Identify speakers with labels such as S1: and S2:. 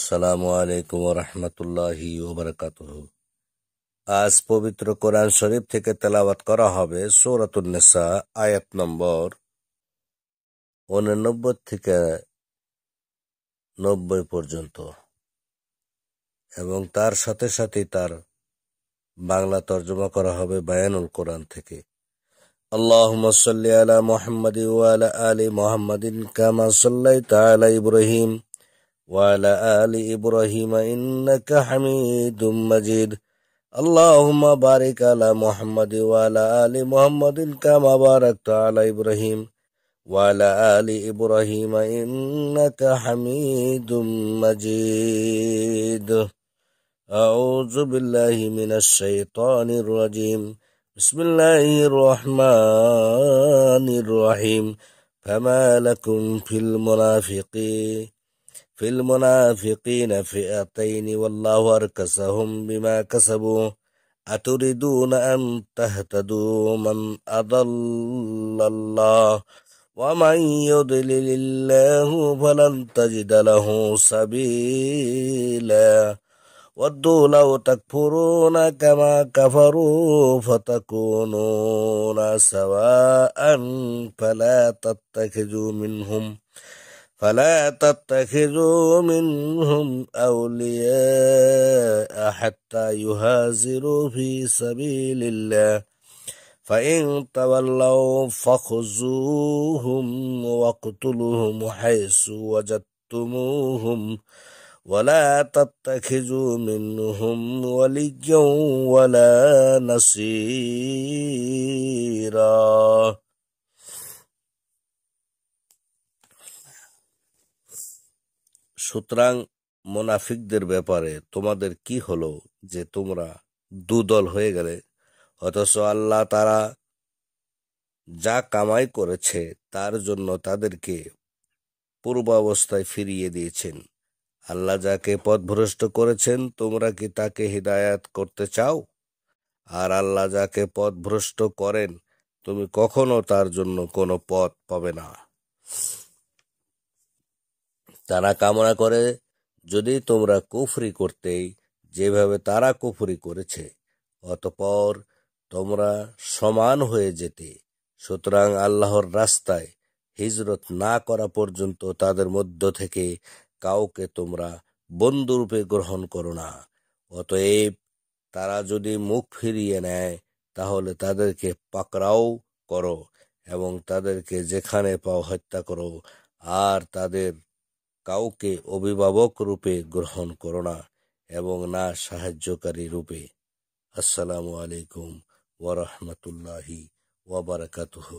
S1: আসসালামু আলাইকুম ওয়া রাহমাতুল্লাহি ওয়া বারাকাতুহু। আজ পবিত্র কোরআন শরীফ থেকে তেলাওয়াত করা হবে সূরাতুন নিসা আয়াত নম্বর 89 থেকে 90 পর্যন্ত এবং তার সাথে সাথে তার বাংলা তর্জমা করা হবে বায়ানুল কোরআন থেকে। আল্লাহুম্মা সাল্লি আলা মুহাম্মাদিন ওয়া আলা আলি মুহাম্মাদিন কামা সাল্লাইতা আলা ইব্রাহিম وعلى آل إبراهيم إنك حميد مجيد اللهم بارك على محمد وعلى آل محمد كما باركت على إبراهيم وعلى آل إبراهيم إنك حميد مجيد أعوذ بالله من الشيطان الرجيم بسم الله الرحمن الرحيم فما لكم في المنافقين فئتين والله أركسهم بما كسبوا أتريدون أن تهتدوا من أضل الله ومن يضلل الله فلن تجد له سبيلا ودوا لو تكفرون كما كفروا فتكونون سواء فلا تتخذوا منهم أولياء حتى يهاجروا في سبيل الله فإن تولوا فخذوهم واقتلوهم حيث وجدتموهم ولا تتخذوا منهم وليا ولا نصيرا। সুতরাং মুনাফিকদের ব্যাপারে তোমাদের কি হলো যে তোমরা দুদল হয়ে গেলে, অথচ আল্লাহ তারা যা কামাই করেছে তার জন্য তাদেরকে পূর্বাবস্থায় ফিরিয়ে দিয়েছেন। আল্লাহ যাকে পথভ্রষ্ট করেছেন তোমরা কি তাকে হিদায়াত করতে চাও? আর আল্লাহ যাকে পথভ্রষ্ট করেন তুমি কখনো তার জন্য কোনো পথ পাবে না। তারা কামনা করে যদি তোমরা কুফরি করতেই যেভাবে তারা কুফরি করেছে, অতঃপর তোমরা সমান হয়ে যেতে। সুতরাং আল্লাহর রাস্তায় হিজরত না করা পর্যন্ত তাদের মধ্য থেকে কাউকে তোমরা বন্ধুরূপে গ্রহণ করো না। অতএব তারা যদি মুখ ফিরিয়ে নেয় তাহলে তাদেরকে পাকড়াও করো এবং তাদেরকে যেখানে পাও হত্যা করো, আর তাদের কাউকে অভিভাবক রূপে গ্রহণ করো না এবং না সাহায্যকারী রূপে। আসসালামু আলাইকুম ওয়া রাহমাতুল্লাহি ওয়া বারাকাতুহু।